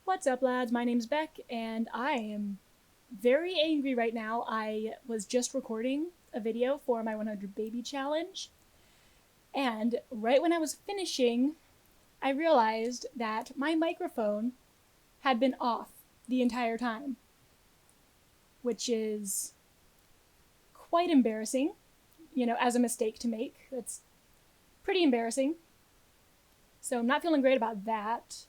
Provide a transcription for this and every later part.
What's up, lads? My name's Beck, and I am very angry right now. I was just recording a video for my 100 baby challenge, and right when I was finishing, I realized that my microphone had been off the entire time, which is quite embarrassing, as a mistake to make. That's pretty embarrassing. So I'm not feeling great about that.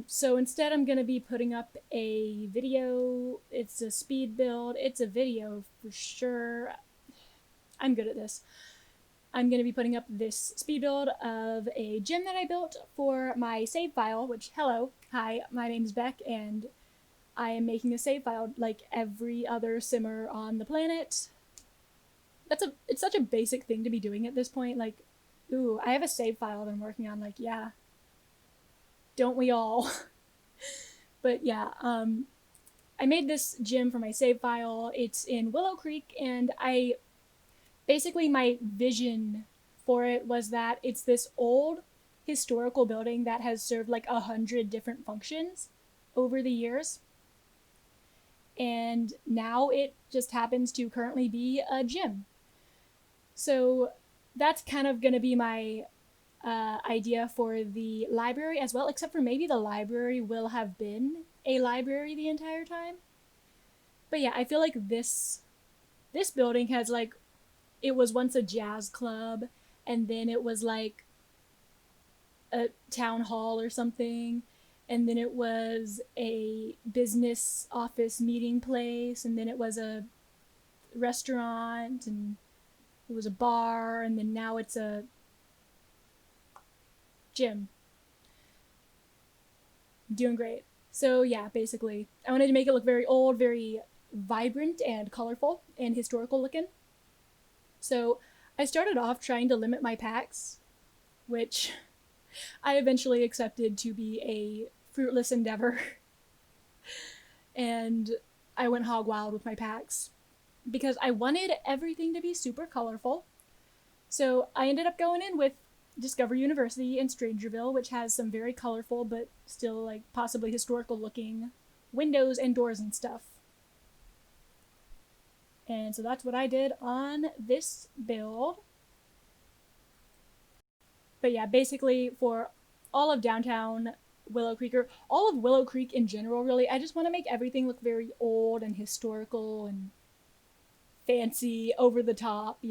So instead I'm going to be putting up a video. It's a speed build. It's a video for sure. I'm good at this. I'm going to be putting up this speed build of a gym that I built for my save file, which, hello, hi, my name's Beck, and I am making a save file like every other simmer on the planet. It's such a basic thing to be doing at this point. Like, ooh, I have a save file that I'm working on. Like, yeah, don't we all? But yeah, I made this gym for my save file. It's in Willow Creek, and basically my vision for it was that it's this old historical building that has served like 100 different functions over the years. And now it just happens to currently be a gym. So that's kind of going to be my idea for the library as well, except for maybe the library will have been a library the entire time. But yeah, I feel like this building has like, it was once a jazz club, and then it was like a town hall or something, and then it was a business office meeting place, and then it was a restaurant, and it was a bar, and then now it's a gym. Doing great. So yeah, basically, I wanted to make it look very old, very vibrant and colorful and historical looking. So I started off trying to limit my packs, which I eventually accepted to be a fruitless endeavor. And I went hog wild with my packs because I wanted everything to be super colorful. So I ended up going in with Discover University in Strangerville, which has some very colorful but still like possibly historical looking windows and doors and stuff. And so that's what I did on this build. But yeah, basically for all of downtown Willow Creek, or all of Willow Creek in general, really, I just want to make everything look very old and historical and fancy, over the top.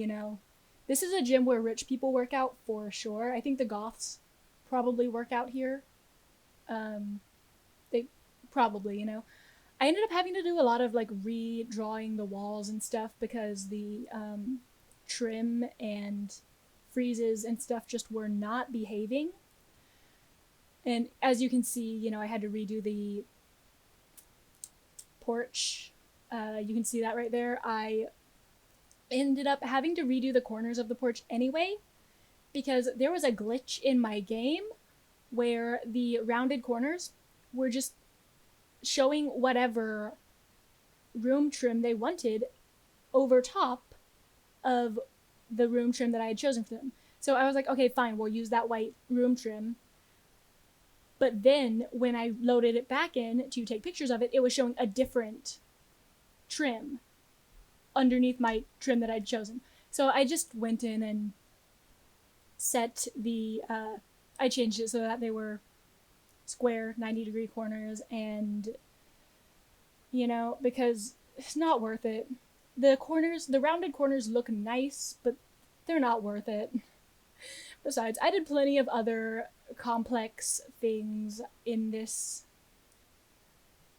This is a gym where rich people work out for sure. I think the goths probably work out here. They probably. I ended up having to do a lot of like redrawing the walls and stuff because the trim and freezes and stuff just were not behaving. And as you can see, I had to redo the porch. You can see that right there. I ended up having to redo the corners of the porch anyway because there was a glitch in my game where the rounded corners were just showing whatever room trim they wanted over top of the room trim that I had chosen for them. So I was like, okay, fine, we'll use that white room trim. But then when I loaded it back in to take pictures of it, it was showing a different trim underneath my trim that I'd chosen. So I just went in and set I changed it so that they were square 90-degree corners, and because it's not worth it. The rounded corners look nice, but they're not worth it. Besides, I did plenty of other complex things in this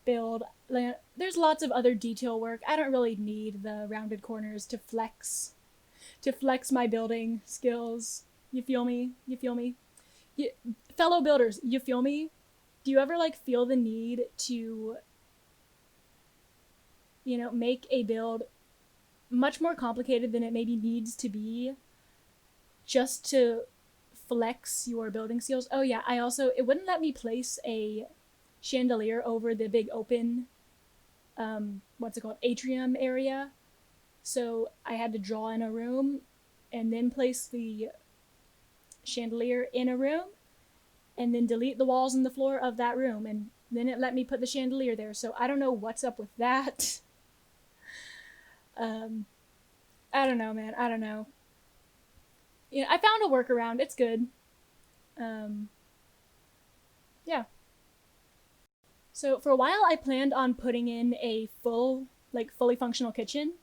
build. There's lots of other detail work. I don't really need the rounded corners to flex my building skills. You feel me? Fellow builders, you feel me? Do you ever like feel the need to make a build much more complicated than it maybe needs to be just to flex your building skills? Oh yeah, it wouldn't let me place a chandelier over the big open atrium area. So I had to draw in a room and then place the chandelier in a room, and then delete the walls and the floor of that room, and then it let me put the chandelier there. So I don't know what's up with that. I don't know, man. I don't know. I found a workaround. It's good. Yeah. So for a while, I planned on putting in a fully functional kitchen.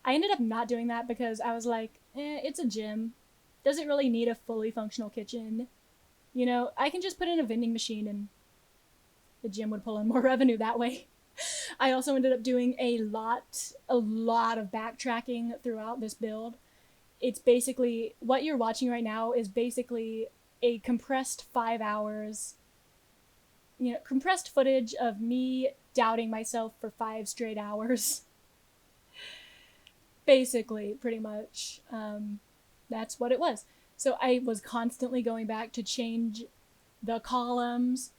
I ended up not doing that because I was like, it's a gym. Does it really need a fully functional kitchen? I can just put in a vending machine and the gym would pull in more revenue that way. I also ended up doing a lot of backtracking throughout this build. It's basically, what you're watching right now is basically a compressed 5 hours, compressed footage of me doubting myself for 5 straight hours. Basically, pretty much. That's what it was. So I was constantly going back to change the columns,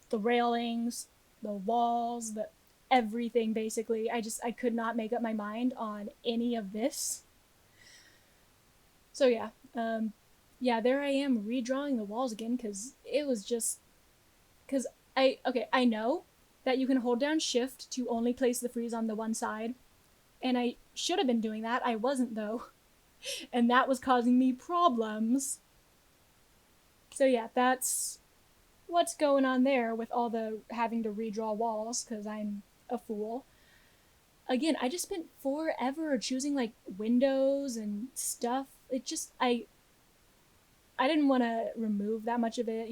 the railings, the walls, everything basically. I could not make up my mind on any of this. So yeah, there I am redrawing the walls again because I know that you can hold down shift to only place the frieze on the one side, and I should have been doing that. I wasn't though, and that was causing me problems. So yeah, that's what's going on there with all the having to redraw walls because I'm a fool. Again, I just spent forever choosing like windows and stuff. I didn't want to remove that much of it,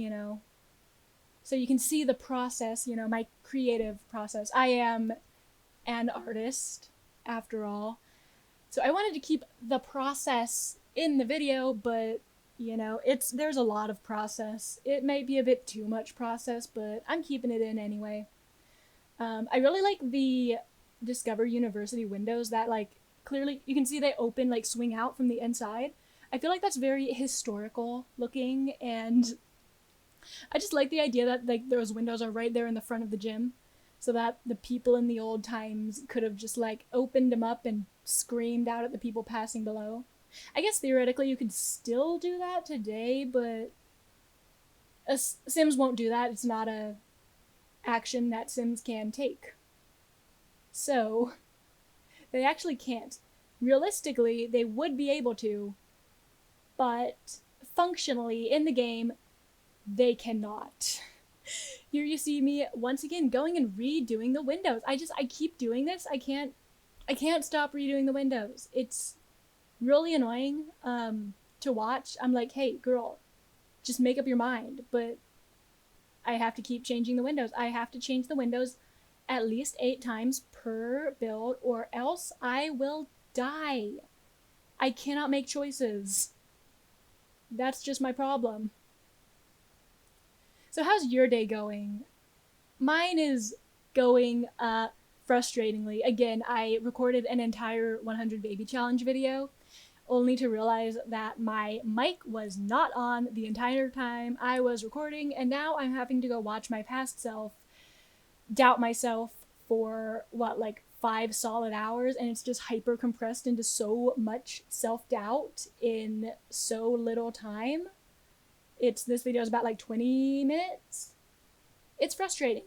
So you can see the process, my creative process. I am an artist, after all. So I wanted to keep the process in the video, but, there's a lot of process. It may be a bit too much process, but I'm keeping it in anyway. I really like the Discover University windows that, clearly you can see they open, swing out from the inside. I feel like that's very historical looking, and I just like the idea that those windows are right there in the front of the gym, so that the people in the old times could have just opened them up and screamed out at the people passing below. I guess theoretically you could still do that today, but Sims won't do that. It's not a action that Sims can take. So they actually can't. Realistically, they would be able to, but functionally in the game, they cannot. Here you see me once again going and redoing the windows. I keep doing this. I can't stop redoing the windows. It's really annoying to watch. I'm like, hey girl, just make up your mind. But I have to keep changing the windows. I have to change the windows at least 8 times per build, or else I will die. I cannot make choices. That's just my problem. So how's your day going? Mine is going frustratingly. Again, I recorded an entire 100 baby challenge video only to realize that my mic was not on the entire time I was recording, and now I'm having to go watch my past self doubt myself for 5 solid hours, and it's just hyper compressed into so much self-doubt in so little time. This video is about 20 minutes. It's frustrating,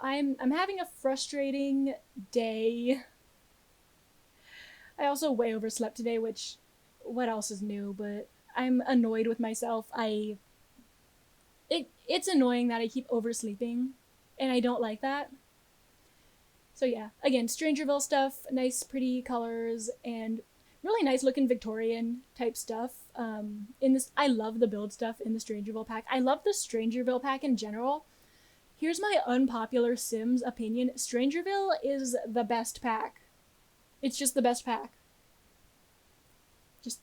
I'm having a frustrating day. I also way overslept today, which, what else is new? But I'm annoyed with myself. It's annoying that I keep oversleeping, and I don't like that. So yeah, again, Strangerville stuff, nice pretty colors, and really nice looking Victorian type stuff. I love the build stuff in the Strangerville pack. I love the Strangerville pack in general. Here's my unpopular Sims opinion. Strangerville is the best pack. It's just the best pack. Just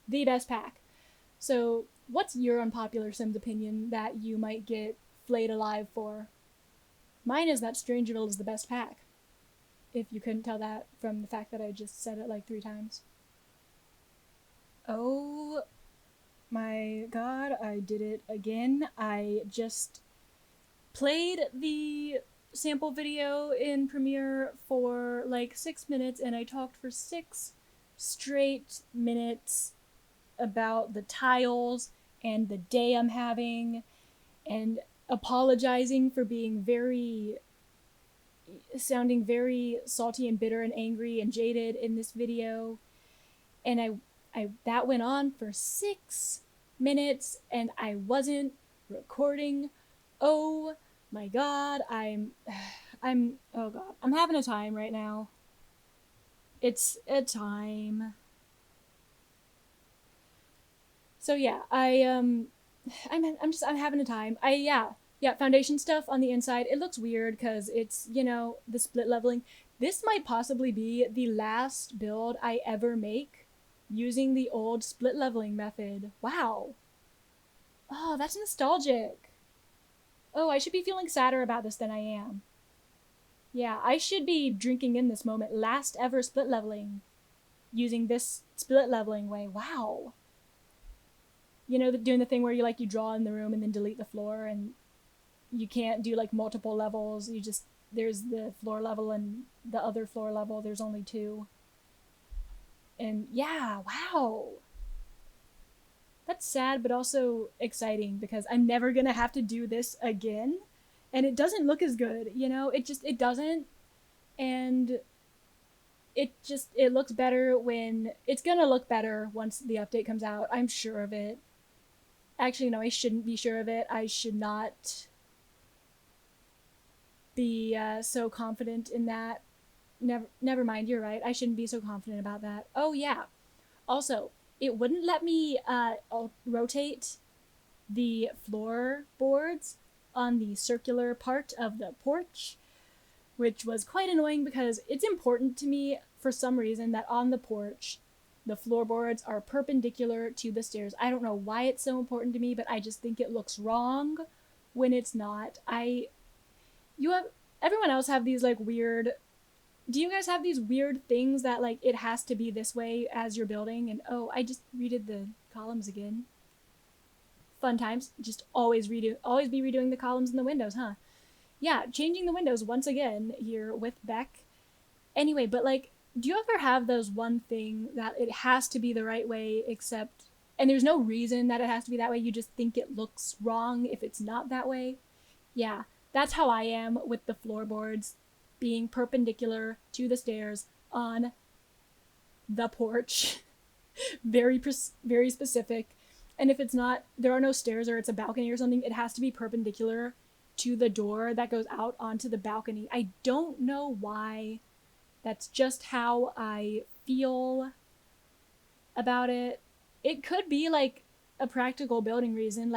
the best pack. So what's your unpopular Sims opinion that you might get flayed alive for? Mine is that Strangerville is the best pack. If you couldn't tell that from the fact that I just said it 3 times. Oh my god, I did it again. I just played the sample video in Premiere for 6 minutes, and I talked for 6 straight minutes about the tiles and the day I'm having and apologizing for sounding very salty and bitter and angry and jaded in this video. And that went on for 6 minutes and I wasn't recording. Oh my god, oh god, I'm having a time right now. It's a time. So yeah, I'm having a time. Foundation stuff on the inside. It looks weird because it's, the split leveling. This might possibly be the last build I ever make using the old split leveling method. Wow. Oh, that's nostalgic. Oh, I should be feeling sadder about this than I am. Yeah, I should be drinking in this moment. Last ever split leveling using this split leveling way. Wow. Doing the thing where you draw in the room and then delete the floor, and you can't do multiple levels. There's the floor level and the other floor level. There's only 2. And yeah, wow. That's sad, but also exciting because I'm never gonna have to do this again. And it doesn't look as good, it doesn't. And it looks better when it's gonna look better once the update comes out. I'm sure of it. Actually, no, I shouldn't be sure of it. I should not be so confident in that. Never mind, you're right. I shouldn't be so confident about that. Oh, yeah. Also, it wouldn't let me rotate the floorboards on the circular part of the porch, which was quite annoying because it's important to me for some reason that on the porch, the floorboards are perpendicular to the stairs. I don't know why it's so important to me, but I just think it looks wrong when it's not. Everyone else have these weird, do you guys have these weird things that it has to be this way as you're building? And oh, I just redid the columns again. Fun times. Just always be redoing the columns and the windows, huh? Yeah, changing the windows once again here with Beck. Anyway, but do you ever have those one thing that it has to be the right way, and there's no reason that it has to be that way, you just think it looks wrong if it's not that way? Yeah, that's how I am with the floorboards being perpendicular to the stairs on the porch. Very specific. And if it's not, there are no stairs or it's a balcony or something, it has to be perpendicular to the door that goes out onto the balcony. I don't know why. That's just how I feel about it. It could be a practical building reason,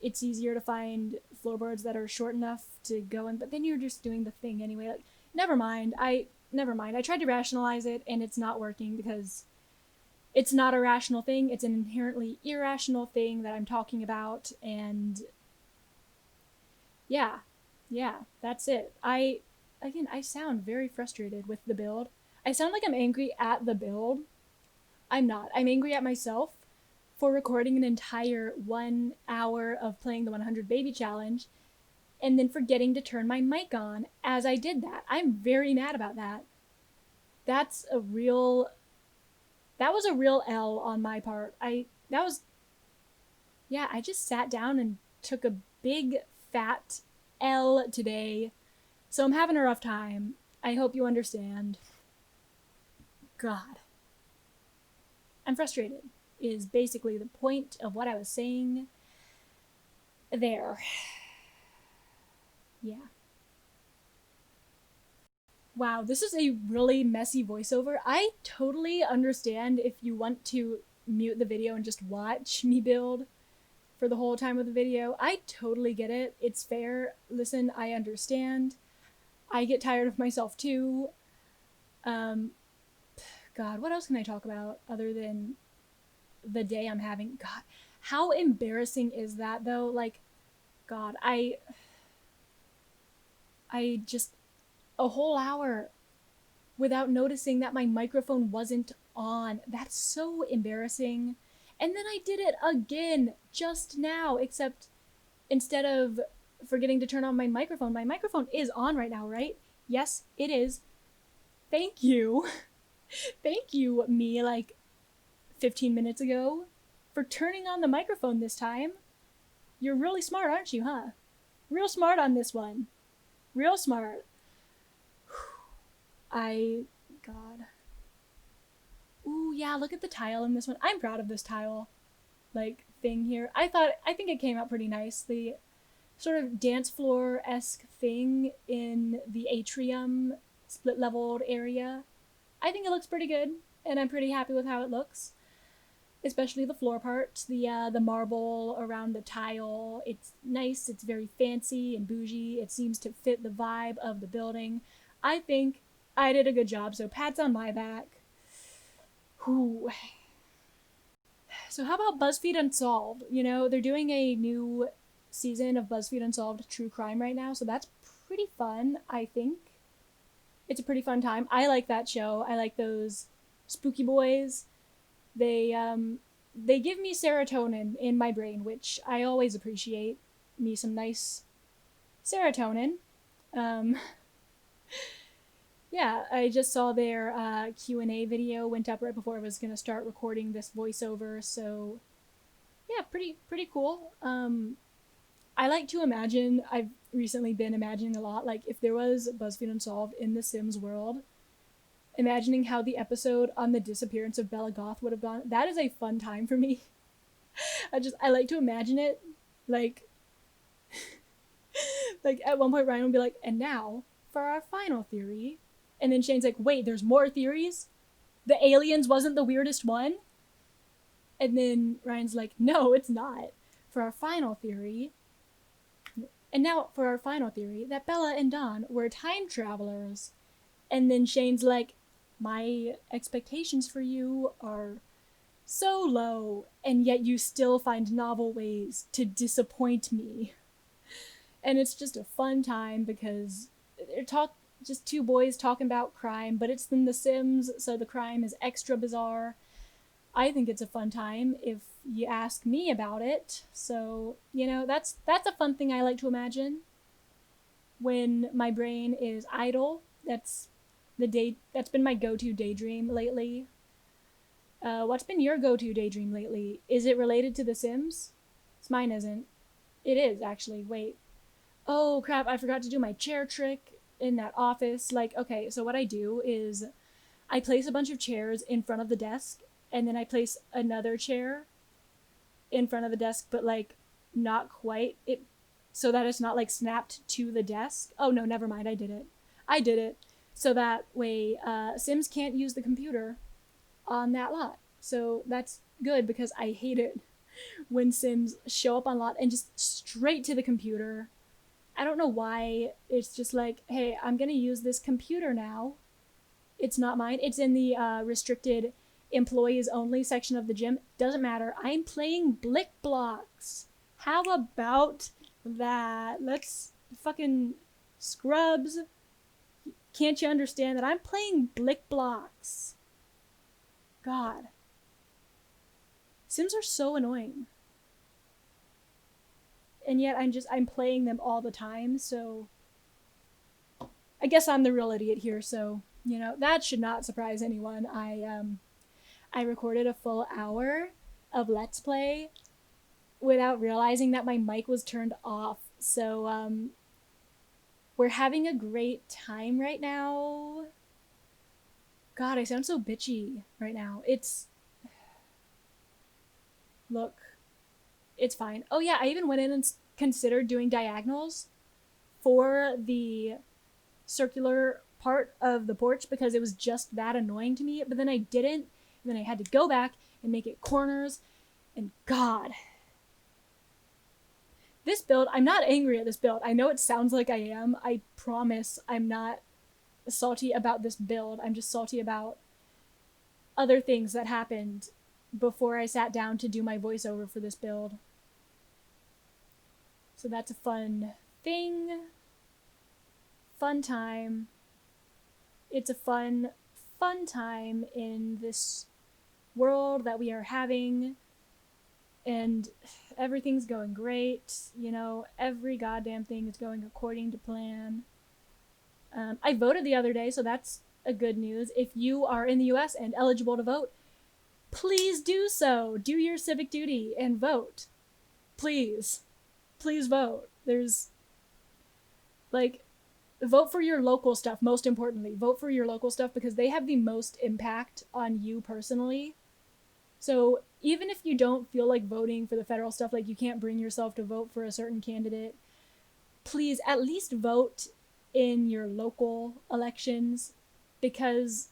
it's easier to find floorboards that are short enough to go in, but then you're just doing the thing anyway. Never mind. I tried to rationalize it and it's not working because it's not a rational thing. It's an inherently irrational thing that I'm talking about, and yeah, that's it. I sound very frustrated with the build. I sound like I'm angry at the build. I'm not. I'm angry at myself for recording an entire 1 hour of playing the 100 Baby Challenge and then forgetting to turn my mic on as I did that. I'm very mad about that. That was a real L on my part. I just sat down and took a big fat L today. So I'm having a rough time. I hope you understand. God. I'm frustrated, is basically the point of what I was saying there. Yeah. Wow, this is a really messy voiceover. I totally understand if you want to mute the video and just watch me build for the whole time of the video. I totally get it. It's fair. Listen, I understand. I get tired of myself too. God, what else can I talk about other than the day I'm having? God, how embarrassing is that though? God, I just, a whole hour without noticing that my microphone wasn't on. That's so embarrassing. And then I did it again just now, except instead of forgetting to turn on my microphone is on right now, right? Yes, it is. Thank you. Thank you, me, 15 minutes ago, for turning on the microphone this time. You're really smart, aren't you, huh? Real smart on this one. Real smart. God. Ooh, yeah, look at the tile in this one. I'm proud of this tile, like, thing here. I think it came out pretty nice. The sort of dance floor-esque thing in the atrium split-leveled area. I think it looks pretty good, and I'm pretty happy with how it looks. Especially the floor parts, the marble around the tile. It's nice, it's very fancy and bougie. It seems to fit the vibe of the building. I think I did a good job, so pats on my back. Whew. So how about BuzzFeed Unsolved? You know, they're doing a new season of BuzzFeed Unsolved True Crime right now, so that's pretty fun, I think. It's a pretty fun time. I like that show. I like those spooky boys. They give me serotonin in my brain, which I always appreciate. Me some nice serotonin. Um, yeah, I just saw their Q&A video went up right before I was gonna start recording this voiceover, so yeah, pretty cool. I like to imagine, I've recently been imagining a lot, like if there was BuzzFeed Unsolved in the Sims world, imagining how the episode on the disappearance of Bella Goth would have gone. That is a fun time for me. I like to imagine it, like like at one point Ryan would be like, and now for our final theory, and then Shane's like, wait, there's more theories? The aliens wasn't the weirdest one? And then Ryan's like, no, it's not. For our final theory, and now for our final theory, that Bella and Dawn were time travelers. And then Shane's like, my expectations for you are so low, and yet you still find novel ways to disappoint me. And it's just a fun time because they're just two boys talking about crime, but it's in The Sims, so the crime is extra bizarre. I think it's a fun time if you ask me about it. So, you know, that's a fun thing I like to imagine when my brain is idle. That's been my go-to daydream lately. What's been your go-to daydream lately? Is it related to The Sims? Mine isn't. It is, actually. Wait. Oh, crap, I forgot to do my chair trick in that office. Like, okay, so what I do is I place a bunch of chairs in front of the desk, and then I place another chair in front of the desk, but, like, not quite. So that it's not, like, snapped to the desk. Oh, no, never mind, I did it. So that way, Sims can't use the computer on that lot. So that's good because I hate it when Sims show up on lot and just straight to the computer. I don't know why. It's just like, hey, I'm gonna use this computer now. It's not mine. It's in the restricted employees only section of the gym. Doesn't matter. I'm playing Blick Blocks. How about that? Let's fucking scrubs. Can't you understand that I'm playing Blick Blocks? God. Sims are so annoying. And yet I'm playing them all the time, so I guess I'm the real idiot here, so, you know, that should not surprise anyone. I recorded a full hour of Let's Play without realizing that my mic was turned off. So, we're having a great time right now. God, I sound so bitchy right now. Look, it's fine. Oh yeah, I even went in and considered doing diagonals for the circular part of the porch because it was just that annoying to me, but then I didn't, and then I had to go back and make it corners, and God. This build, I'm not angry at this build. I know it sounds like I am. I promise I'm not salty about this build. I'm just salty about other things that happened before I sat down to do my voiceover for this build. So that's a fun thing. Fun time. It's a fun time in this world that we are having. And everything's going great. You know, every goddamn thing is going according to plan. I voted the other day, so that's a good news. If you are in the US and eligible to vote, please do so. Do your civic duty and vote. Please. please vote. There's like, vote for your local stuff. Most importantly, vote for your local stuff because they have the most impact on you personally. So even if you don't feel like voting for the federal stuff, like you can't bring yourself to vote for a certain candidate, please at least vote in your local elections because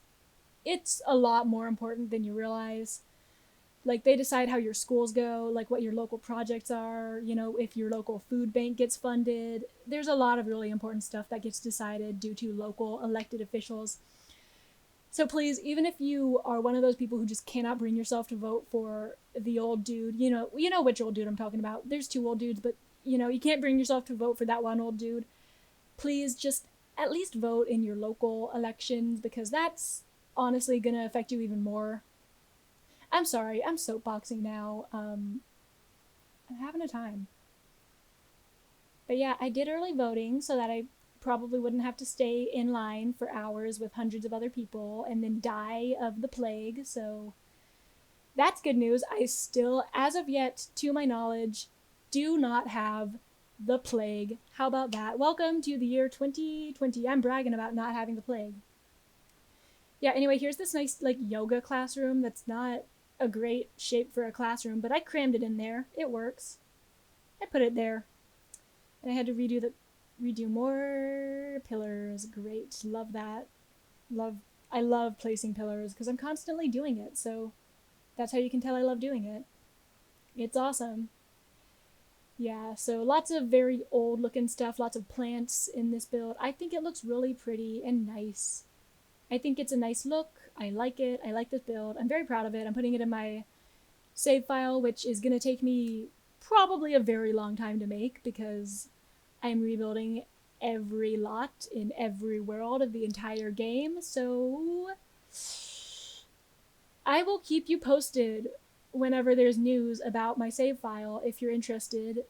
it's a lot more important than you realize. Like, they decide how your schools go, like what your local projects are, you know, if your local food bank gets funded. There's a lot of really important stuff that gets decided due to local elected officials. So please, even if you are one of those people who just cannot bring yourself to vote for the old dude, you know which old dude I'm talking about. There's two old dudes, but you can't bring yourself to vote for that one old dude. Please just at least vote in your local elections because that's honestly going to affect you even more. I'm sorry, I'm soapboxing now. I'm having a time. But yeah, I did early voting so that I probably wouldn't have to stay in line for hours with hundreds of other people and then die of the plague. So that's good news. I still, as of yet, to my knowledge, do not have the plague. How about that? Welcome to the year 2020. I'm bragging about not having the plague. Yeah, anyway, here's this nice like yoga classroom that's not a great shape for a classroom, but I crammed it in there. It works. I put it there. And I had to redo more pillars. Great. Love that. I love placing pillars because I'm constantly doing it. So that's how you can tell I love doing it. It's awesome. Yeah, so lots of very old looking stuff, lots of plants in this build. I think it looks really pretty and nice. I think it's a nice look. I like it. I like this build. I'm very proud of it. I'm putting it in my save file, which is going to take me probably a very long time to make because I'm rebuilding every lot in every world of the entire game. So I will keep you posted whenever there's news about my save file if you're interested.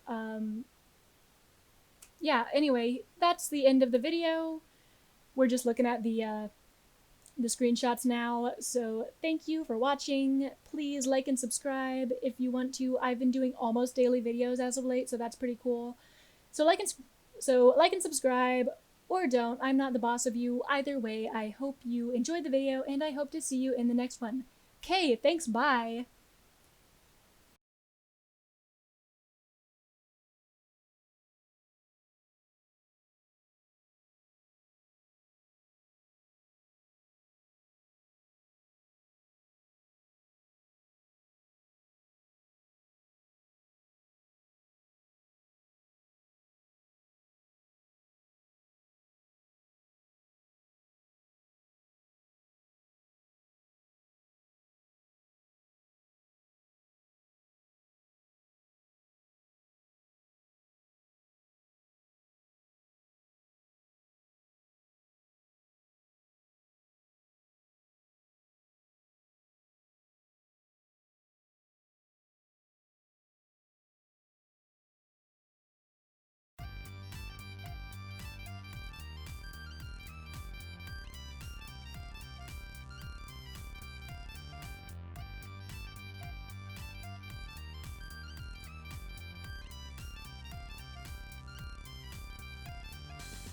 Yeah, anyway, that's the end of the video. We're just looking at the screenshots now. So thank you for watching. Please like and subscribe if you want to. I've been doing almost daily videos as of late, so that's pretty cool. So like and subscribe or don't. I'm not the boss of you. Either way, I hope you enjoyed the video and I hope to see you in the next one. Okay, thanks, bye.